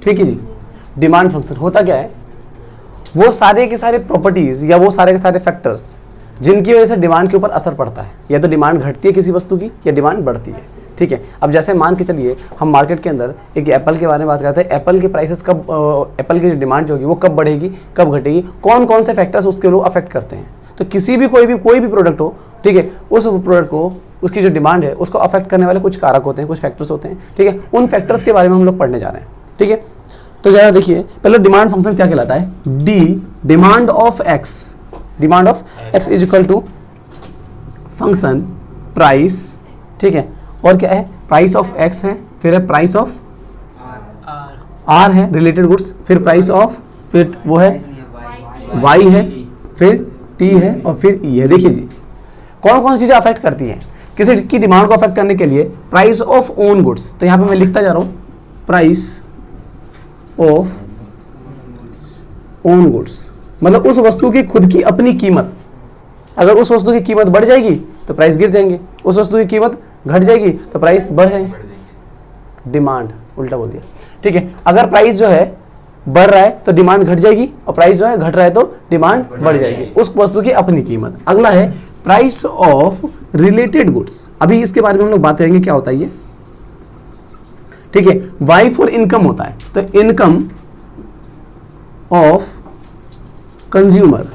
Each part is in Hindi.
ठीक है जी। डिमांड फंक्शन होता क्या है, वो सारे के सारे प्रॉपर्टीज या वो सारे के सारे फैक्टर्स जिनकी वजह से डिमांड के ऊपर असर पड़ता है, या तो डिमांड घटती है किसी वस्तु की या डिमांड बढ़ती है। ठीक है, अब जैसे मान के चलिए हम मार्केट के अंदर एक एप्पल के बारे में बात करते हैं, एप्पल के प्राइसेस कब, एप्पल की डिमांड जो होगी वो कब बढ़ेगी कब घटेगी, कौन कौन से फैक्टर्स उसके लोग अफेक्ट करते हैं। तो किसी भी कोई भी प्रोडक्ट हो, ठीक है, उस प्रोडक्ट को उसकी जो डिमांड है उसको अफेक्ट करने वाले कुछ कारक होते हैं, कुछ फैक्टर्स होते हैं। ठीक है, उन फैक्टर्स के बारे में हम लोग पढ़ने जा रहे हैं। ठीक है, तो जरा देखिए पहले डिमांड फंक्शन क्या कहलाता है, D demand of X, demand of X is equal to function price. ठीक है, और क्या है, प्राइस ऑफ एक्स है, फिर है प्राइस ऑफ आर है रिलेटेड गुड्स, फिर प्राइस ऑफ, फिर वो है वाई है, फिर टी है और फिर ई है। देखिए जी कौन कौन सी चीजें अफेक्ट करती हैं किसी की डिमांड को अफेक्ट करने के लिए, प्राइस ऑफ ओन गुड्स, तो यहाँ पे मैं लिखता जा रहा हूँ प्राइस ऑफ ओन गुड्स, मतलब उस वस्तु की खुद की अपनी कीमत। अगर उस वस्तु की कीमत बढ़ जाएगी तो प्राइस गिर जाएंगे, उस वस्तु की कीमत घट जाएगी तो प्राइस बढ़ जाएंगे। डिमांड उल्टा बोल दिया। ठीक है, अगर प्राइस जो है बढ़ रहा है तो डिमांड घट जाएगी, और प्राइस जो है घट रहा है तो डिमांड बढ़ जाएगी, उस वस्तु की अपनी कीमत। अगला है प्राइस ऑफ रिलेटेड गुड्स, अभी इसके बारे में हम लोग बात करेंगे क्या होता है ये। ठीक है, वाई फॉर इनकम होता है, तो इनकम ऑफ कंज्यूमर।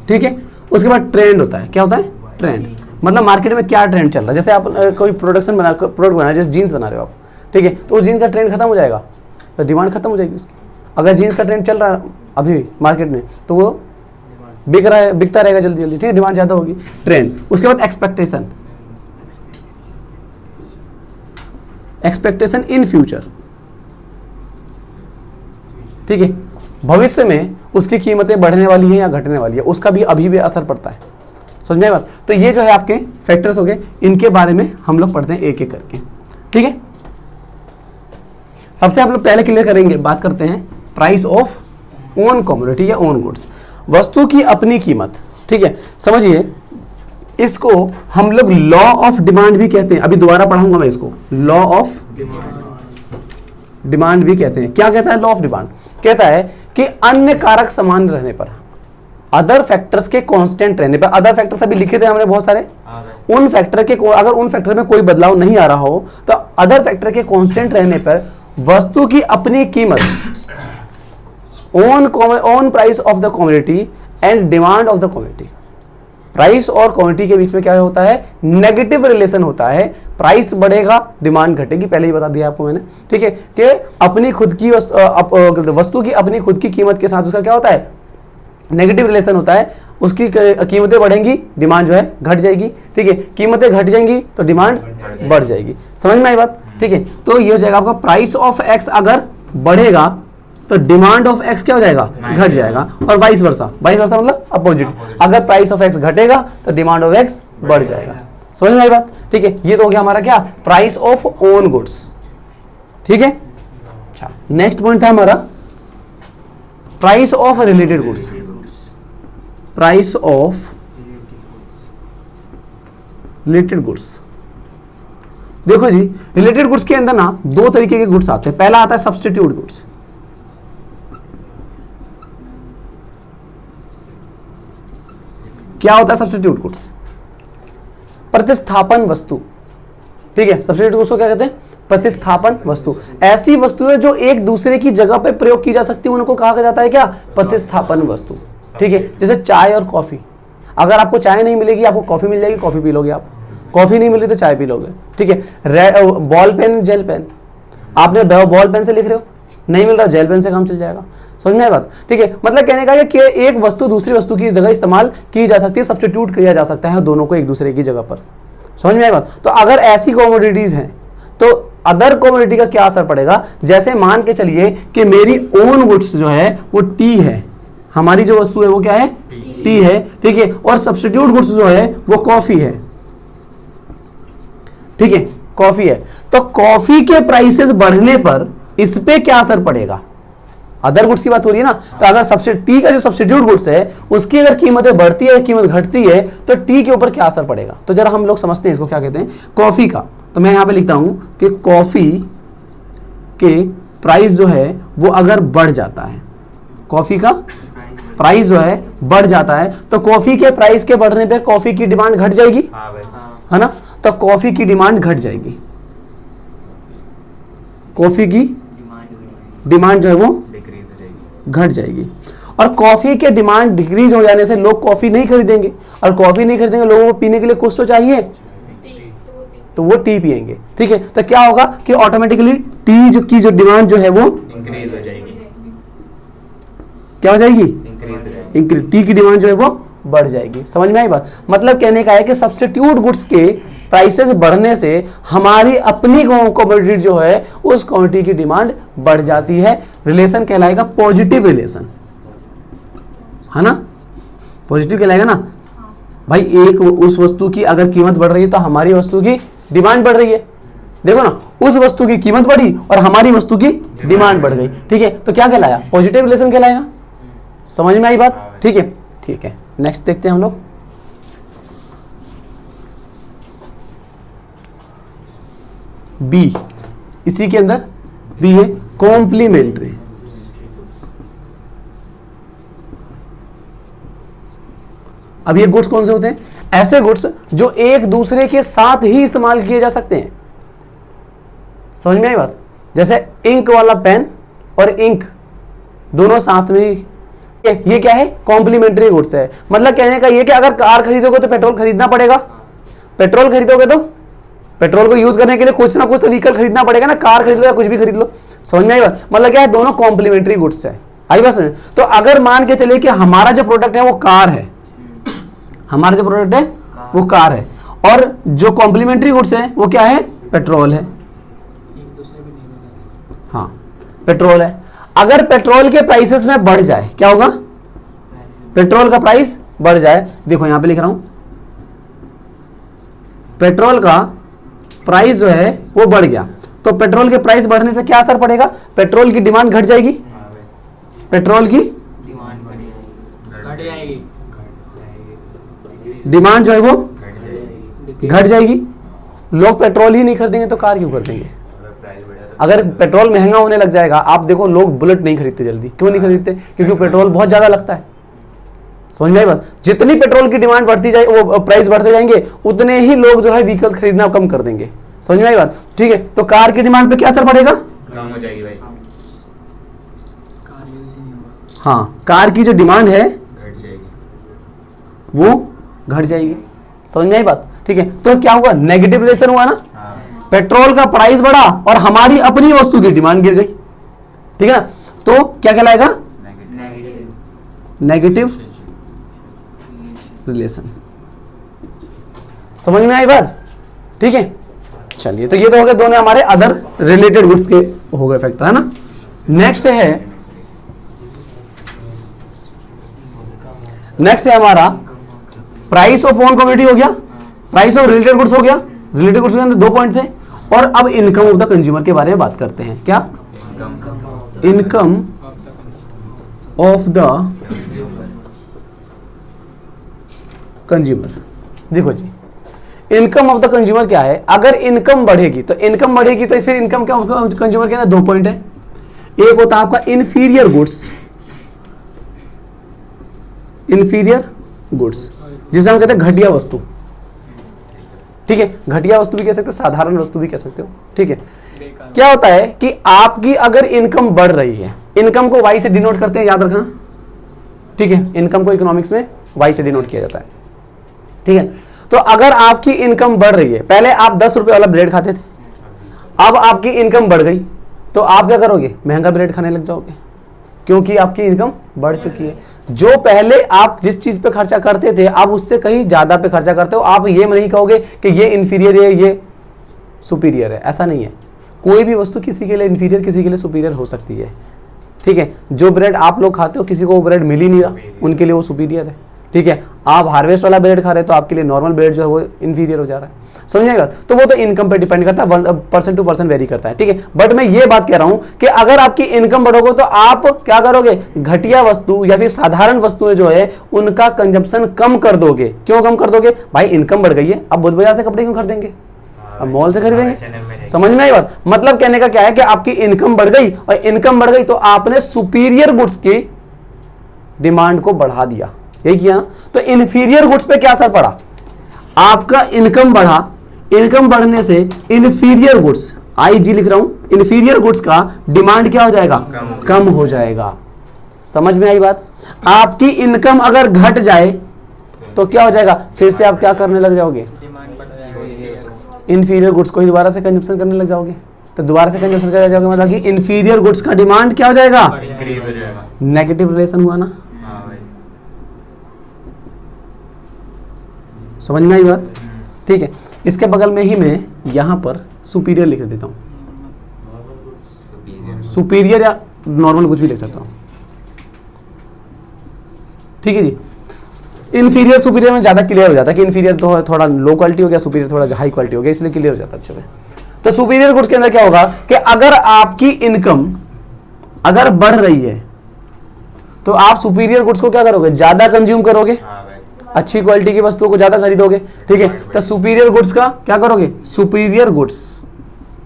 ठीक है, उसके बाद ट्रेंड होता है, क्या होता है, ट्रेंड, मतलब मार्केट में क्या ट्रेंड चल रहा है। जैसे आप कोई प्रोडक्ट बना, जैसे जीन्स बना रहे हो आप, ठीक है, तो उस जीन्स का ट्रेंड खत्म हो जाएगा तो डिमांड खत्म हो जाएगी उसकी। अगर जीन्स का ट्रेंड चल रहा है अभी मार्केट में तो वो बिक रहा है, बिकता रहेगा जल्दी जल्दी, ठीक है, डिमांड ज़्यादा होगी, ट्रेंड। उसके बाद एक्सपेक्टेशन, एक्सपेक्टेशन इन फ्यूचर। ठीक है, भविष्य में उसकी कीमतें बढ़ने वाली हैं या घटने वाली है, उसका भी अभी भी असर पड़ता है। समझ में बात। तो ये जो है आपके फैक्टर्स हो गए, इनके बारे में हम लोग पढ़ते हैं एक एक करके। ठीक है, सबसे आप लोग पहले क्लियर करेंगे, बात करते हैं प्राइस ऑफ ओन कमोडिटी या ओन गुड्स, वस्तु की अपनी कीमत। ठीक है, समझिए इसको हम लोग लॉ ऑफ डिमांड भी कहते हैं, अभी दोबारा पढ़ाऊंगा मैं इसको, लॉ ऑफ डिमांड भी कहते हैं। क्या कहता है लॉ ऑफ डिमांड, कहता है कि अन्य कारक समान रहने पर, अदर फैक्टर्स के कांस्टेंट रहने पर, अदर फैक्टर्स अभी लिखे थे हमने बहुत सारे, उन फैक्टर के अगर उन फैक्टर में कोई बदलाव नहीं आ रहा हो तो अदर फैक्टर के कांस्टेंट रहने पर वस्तु की अपनी कीमत, own price of the commodity and demand of the commodity, price और क्वांटिटी के बीच में क्या होता है, नेगेटिव रिलेशन होता है। प्राइस बढ़ेगा डिमांड घटेगी, पहले ही बता दिया आपको मैंने। ठीक है, कि अपनी खुद की वस्तु की अपनी खुद की कीमत के साथ उसका क्या होता है, नेगेटिव रिलेशन होता है। उसकी कीमतें बढ़ेंगी, डिमांड जो है घट जाएगी। ठीक है, कीमतें घट जाएंगी तो डिमांड बढ़ जाएगी। समझ में आई बात। ठीक है, तो ये हो जाएगा आपका प्राइस ऑफ एक्स अगर बढ़ेगा तो डिमांड ऑफ एक्स क्या हो जाएगा, घट जाएगा, और वाइस वर्सा, वाइस वर्सा मतलब अपोजिट, अगर प्राइस ऑफ एक्स घटेगा तो डिमांड ऑफ एक्स बढ़ जाएगा। समझ में आई बात। ठीक है, ये तो हो गया हमारा क्या, प्राइस ऑफ ओन गुड्स। ठीक है, अच्छा नेक्स्ट पॉइंट था हमारा price of related goods, price of related goods. देखो जी, रिलेटेड गुड्स के अंदर ना दो तरीके के गुड्स आते हैं। पहला आता है सब्स्टिट्यूट गुड्स। क्या होता है सब्स्टिट्यूट गुड्स, प्रतिस्थापन वस्तु। ठीक है, सब्स्टिट्यूट गुड्स को क्या कहते हैं, प्रतिस्थापन वस्तु। ऐसी वस्तुएं जो एक दूसरे की जगह पे प्रयोग की जा सकती है उनको कहा जाता है क्या, प्रतिस्थापन वस्तु। ठीक है, जैसे चाय और कॉफी, अगर आपको चाय नहीं मिलेगी आपको कॉफी मिल जाएगी, कॉफी पी लोगे आप, कॉफी नहीं मिली तो चाय पी लोगे। ठीक है, बॉल पेन जेल पेन, आपने बॉल पेन से लिख रहे हो, नहीं मिल रहा जेल पेन से काम चल जाएगा। समझ में आया बात। ठीक है, मतलब कहने का कि एक वस्तु दूसरी वस्तु की जगह इस्तेमाल की जा सकती है, सब्स्टिट्यूट किया जा सकता है दोनों को एक दूसरे की जगह पर। समझ में आया बात। तो अगर ऐसी कमोडिटीज हैं तो अदर कमोडिटी का क्या असर पड़ेगा, जैसे मान के चलिए कि मेरी ओन गुड्स जो है वो टी है, हमारी जो वस्तु है वो क्या है, टी है। ठीक है, और सब्स्टिट्यूट गुड्स जो है वो कॉफी है। ठीक है, कॉफी है, तो कॉफी के प्राइसेस बढ़ने पर इस पे क्या असर पड़ेगा, अदर गुड्स की बात हो रही है ना। तो अगर टी का जो सब्स्टिट्यूट गुड्स है उसकी अगर कीमतें बढ़ती है, कीमत घटती है तो टी के ऊपर क्या असर पड़ेगा। तो जरा हम लोग समझते हैं इसको क्या कहते हैं, कॉफी का। तो मैं यहां पे लिखता हूं कि कॉफी के प्राइस जो है वो अगर बढ़ जाता है, कॉफी का प्राइस जो है बढ़ जाता है, तो कॉफी के प्राइस के बढ़ने पे कॉफी की डिमांड घट जाएगी, है ना। तो कॉफी की डिमांड घट जाएगी, कॉफी की डिमांड जो है वो घट जाएगी। और कॉफी के डिमांड डिक्रीज हो जाने से लोग कॉफी नहीं खरीदेंगे, और कॉफी नहीं खरीदेंगे, लोगों को पीने के लिए कुछ तो चाहिए, तो वो टी पिएंगे। ठीक है, तो क्या होगा कि ऑटोमेटिकली टी जो डिमांड जो है वो इंक्रीज हो जाएगी। क्या हो जाएगी? इंक्रीज। टी की डिमांड जो है वो बढ़ जाएगी। समझ में आई बात? मतलब कहने का है कि सब्स्टिट्यूट गुड्स के प्राइसेस बढ़ने से हमारी अपनी कमोडिटी जो है उस क्वांटिटी की डिमांड बढ़ जाती है। रिलेशन कहलाएगा पॉजिटिव रिलेशन, है ना। पॉजिटिव कहलाएगा ना भाई। एक उस वस्तु की अगर कीमत बढ़ रही है तो हमारी वस्तु की डिमांड बढ़ रही है। देखो ना, उस वस्तु की कीमत बढ़ी और हमारी वस्तु की डिमांड बढ़ गई। ठीक है, तो क्या कहलाया? पॉजिटिव रिलेशन कहलाएगा। समझ में आई बात? ठीक है, ठीक है। नेक्स्ट देखते हैं हम लोग। बी, इसी के अंदर बी है कॉम्प्लीमेंट्री। अब ये गुड्स कौन से होते हैं? ऐसे गुड्स जो एक दूसरे के साथ ही इस्तेमाल किए जा सकते हैं। समझ में आई बात? जैसे इंक वाला पेन और इंक दोनों साथ में ही, ये क्या है? कॉम्प्लीमेंट्री गुड्स है। मतलब कहने का ये कि अगर कार खरीदोगे तो पेट्रोल खरीदना पड़ेगा, पेट्रोल खरीदोगे तो पेट्रोल को यूज करने के लिए कुछ ना कुछ तो व्हीकल खरीदना पड़ेगा ना। कार खरीद लो या कुछ भी खरीद लो। समझ में आई बात? मतलब क्या है? दोनों कॉम्प्लीमेंट्री गुड्स है। आई बात समझ? तो अगर मान के चलिए कि हमारा जो प्रोडक्ट है वो कार है, हमारा जो प्रोडक्ट है वो कार है, और जो कॉम्प्लीमेंट्री गुड्स है वो क्या है? पेट्रोल है। हाँ, पेट्रोल है। अगर पेट्रोल के प्राइसेस में बढ़ जाए, क्या होगा? पेट्रोल का प्राइस बढ़ जाए। देखो यहां पे लिख रहा हूं, पेट्रोल का प्राइस जो है वो बढ़ गया, तो पेट्रोल के प्राइस बढ़ने से क्या असर पड़ेगा? पेट्रोल की डिमांड घट जाएगी, पेट्रोल की डिमांड जो है वो घट जाएगी। लोग पेट्रोल ही नहीं खरीदेंगे तो कार क्यों खरीदेंगे? अगर पेट्रोल महंगा होने लग जाएगा, आप देखो लोग बुलेट नहीं खरीदते जल्दी। क्यों नहीं खरीदते? क्योंकि पेट्रोल बहुत ज्यादा लगता है। समझ में आई बात? जितनी पेट्रोल की डिमांड बढ़ती जाए, वो प्राइस बढ़ते जाएंगे, उतने ही लोग जो है व्हीकल खरीदना कम कर देंगे। समझ में आई बात? ठीक है, तो कार की डिमांड पे क्या असर पड़ेगा? कम हो जाएगी भाई। हाँ, कार की जो डिमांड है वो घट जाएगी। समझ में आई बात? ठीक है, तो क्या हुआ? नेगेटिव रिलेशन हुआ ना। पेट्रोल का प्राइस बढ़ा और हमारी अपनी वस्तु की डिमांड गिर गई। ठीक है ना, तो क्या कहलाएगा? Negative relation. समझ में आई बात? ठीक है, चलिए, तो ये तो हो गए दोनों हमारे अदर रिलेटेड गुड्स के हो गए फैक्टर, है ना। नेक्स्ट है हमारा प्राइस ऑफ ओन कमोडिटी हो गया, प्राइस ऑफ रिलेटेड गुड्स हो गया। रिलेटेड गुड्स के अंदर 2 पॉइंट थे, और अब इनकम ऑफ द कंज्यूमर के बारे में बात करते हैं। क्या? Income of the consumer. देखो जी, इनकम ऑफ द कंज्यूमर क्या है? अगर इनकम बढ़ेगी तो फिर इनकम क्या? कंज्यूमर के अंदर 2 पॉइंट है। एक होता है आपका इन्फीरियर गुड्स, इन्फीरियर गुड्स जिसे हम कहते हैं घटिया वस्तु। ठीक है, घटिया वस्तु भी कह सकते हो, साधारण वस्तु भी कह सकते हो। ठीक है, क्या होता है कि आपकी अगर इनकम बढ़ रही है, इनकम को वाई से डिनोट करते हैं, याद रखना। ठीक है, इनकम को इकोनॉमिक्स में वाई से डिनोट किया जाता है। ठीक है, तो अगर आपकी इनकम बढ़ रही है, पहले आप 10 रुपए वाला ब्रेड खाते थे, अब आपकी इनकम बढ़ गई, तो आप क्या करोगे? महंगा ब्रेड खाने लग जाओगे, क्योंकि आपकी इनकम बढ़ चुकी है। जो पहले आप जिस चीज पे खर्चा करते थे, आप उससे कहीं ज्यादा पे खर्चा करते हो। आप ये नहीं कहोगे कि ये इन्फीरियर है, ये सुपीरियर है, ऐसा नहीं है। कोई भी वस्तु किसी के लिए इन्फीरियर, किसी के लिए सुपीरियर हो सकती है। ठीक है, जो ब्रेड आप लोग खाते हो, किसी को वो ब्रेड मिल ही नहीं रहा, उनके लिए वो सुपीरियर है। ठीक है, आप हार्वेस्ट वाला ब्रेड खा रहे हो तो आपके लिए नॉर्मल ब्रेड जो है वो इन्फीरियर हो जा रहा है। समझिएगा? तो वो तो इनकम पे डिपेंड करता है, पर्सन टू पर्सन वेरी करता है। ठीक है, बट मैं ये बात कह रहा हूं कि अगर आपकी इनकम बढ़ोगे तो आप क्या करोगे? घटिया वस्तु या फिर साधारण वस्तुएं जो है उनका कंजम्पशन कम कर दोगे। क्यों कम कर दोगे? भाई इनकम बढ़ गई है, अब बुध बाजार से कपड़े क्यों खरीदेंगे? अब मॉल से खरीदेंगे। H&M में समझ में आई बात? मतलब कहने का क्या है कि आपकी इनकम बढ़ गई, और इनकम बढ़ गई तो आपने सुपीरियर गुड्स की डिमांड को बढ़ा दिया, यही किया ना। तो इन्फीरियर गुड्स पे क्या असर पड़ा? आपका इनकम बढ़ा, इनकम बढ़ने से इन्फीरियर गुड्स, IG लिख रहा हूं, इन्फीरियर गुड्स का डिमांड क्या हो जाएगा? कम हो जाएगा। समझ में आई बात? आपकी इनकम अगर घट जाए तो क्या हो जाएगा? फिर से आप क्या करने लग जाओगे? इन्फीरियर गुड्स को ही दोबारा से कंजप्शन करने लग जाओगे। तो दोबारा से कंजप्शन करने लग जाओगे मतलब कि इन्फीरियर गुड्स का डिमांड क्या हो जाएगा? इंक्रीज हो जाएगा। नेगेटिव रिलेशन हुआ ना। हाँ भाई। समझ में आई बात? ठीक है, इसके बगल में ही मैं यहाँ पर सुपीरियर लिख देता हूँ। सुपीरियर या नॉर्मल कुछ भी लिख सकता हूँ, ठीक है जी। इन्फीरियर सुपीरियर में ज़्यादा क्लियर हो जाता है कि इन्फीरियर तो थोड़ा लो क्वालिटी हो गया, सुपीरियर थोड़ा हाई क्वालिटी हो गया, इसलिए क्लियर हो जाता है अच्छे से। तो सुपीरियर गुड्स के अंदर क्या होगा कि अगर आपकी इनकम अगर बढ़ रही है तो आप सुपीरियर गुड्स को क्या करोगे? ज़्यादा कंज्यूम करोगे, हाँ भाई। अच्छी क्वालिटी की वस्तुओं को ज़्यादा खरीदोगे, ठीक है। तो सुपीरियर गुड्स का क्या करोगे? सुपीरियर गुड्स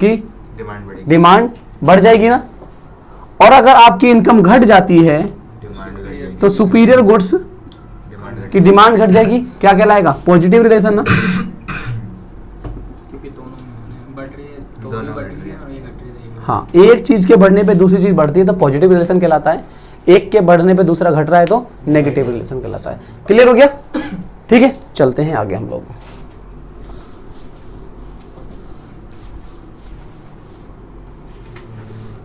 की डिमांड बढ़ेगी, डिमांड बढ़ जाएगी ना। और अगर आपकी इनकम घट जाती है डिमांड बढ़ेगी, तो सुपीरियर गुड्स डिमांड की डिमांड घट जाएगी, क्या कहलाएगा? पॉजिटिव रिलेशन ना। क्योंकि दोनों बढ़ रही है, तो दोनों भी बढ़ बढ़ रही रही है है। और ये घट रही है। हाँ, एक चीज के बढ़ने पे दूसरी चीज बढ़ती है तो पॉजिटिव रिलेशन कहलाता है, एक के बढ़ने पे दूसरा घट रहा है तो नेगेटिव रिलेशन कहलाता है। क्लियर हो गया? ठीक है, चलते हैं आगे हम लोग।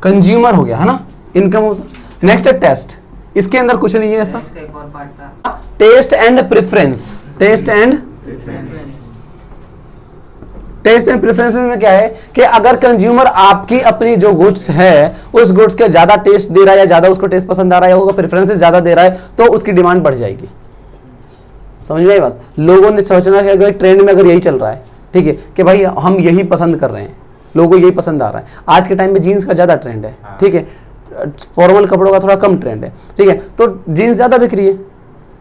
कंज्यूमर हो गया है ना, इनकम। नेक्स्ट है टेस्ट। इसके अंदर कुछ नहीं है ऐसा। इसका एक और पार्ट था, test and preference. Test and test and preferences में क्या है कि अगर कंज्यूमर आपकी अपनी जो गुड्स है उस गुड्स के ज्यादा टेस्ट दे रहा है या ज्यादा उसको टेस्ट पसंद आ रहा है, होगा प्रेफरेंसेस ज्यादा दे रहा है तो उसकी डिमांड बढ़ जाएगी। समझ में आई बात? लोगों ने सोचना है कि ट्रेंड में अगर यही चल रहा है, ठीक है, कि भाई हम यही पसंद कर रहे हैं, लोगों को यही पसंद आ रहा है। आज के टाइम में जीन्स का ज्यादा ट्रेंड है, ठीक है, फॉर्मल कपड़ों का थोड़ा कम ट्रेंड है, ठीक है, तो जीन्स ज्यादा बिक रही है।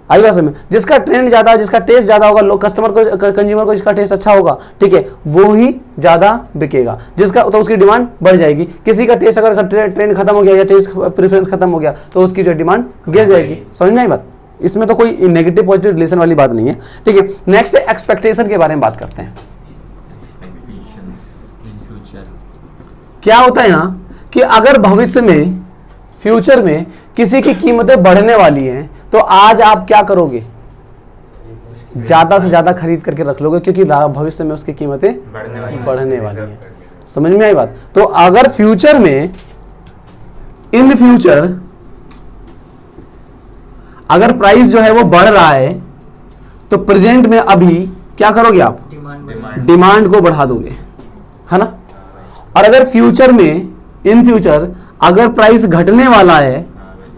आई बात में, जिसका ट्रेंड ज्यादा, जिसका टेस्ट ज्यादा होगा, लोग कस्टमर को, कंज्यूमर को जिसका टेस्ट अच्छा होगा, ठीक है, वो ही ज्यादा बिकेगा, जिसका तो उसकी डिमांड बढ़ जाएगी। किसी का टेस्ट अगर ट्रेंड खत्म हो गया या टेस्ट प्रेफरेंस खत्म हो गया तो उसकी जो डिमांड गिर जाएगी। समझ में आई बात? इसमें तो कोई नेगेटिव पॉजिटिव रिलेशन वाली बात नहीं है, ठीक है। नेक्स्ट एक्सपेक्टेशन के बारे में बात करते हैं। क्या होता है ना कि अगर भविष्य में, फ्यूचर में किसी की कीमतें बढ़ने वाली हैं तो आज आप क्या करोगे? ज्यादा से ज्यादा खरीद करके रख लोगे, क्योंकि भविष्य में उसकी कीमतें बढ़ने वाली हैं। समझ में आई बात? तो अगर फ्यूचर में, इन फ्यूचर अगर प्राइस जो है वो बढ़ रहा है तो प्रेजेंट में अभी क्या करोगे आप? डिमांड को बढ़ा दोगे, है ना। और अगर फ्यूचर में, इन फ्यूचर अगर प्राइस घटने वाला है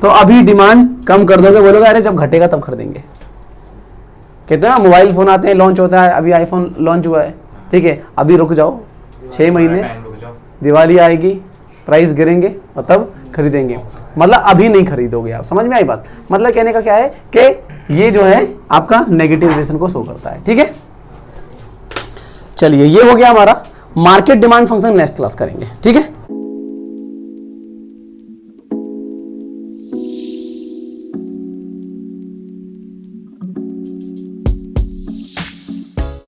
तो अभी डिमांड कम कर दोगे, बोलोगे अरे जब घटेगा तब खरीदेंगे। कहते हैं मोबाइल फोन आते हैं, लॉन्च होता है, अभी आईफोन लॉन्च हुआ है, ठीक है, अभी रुक जाओ 6 महीने, दिवाली आएगी, प्राइस गिरेंगे और तब खरीदेंगे। मतलब अभी नहीं खरीदोगे आप। समझ में आई बात? मतलब कहने का क्या है कि ये जो है आपका नेगेटिव रिलेशन को शो करता है, ठीक है। चलिए, ये हो गया हमारा market demand function, next class करेंगे, ठीक है।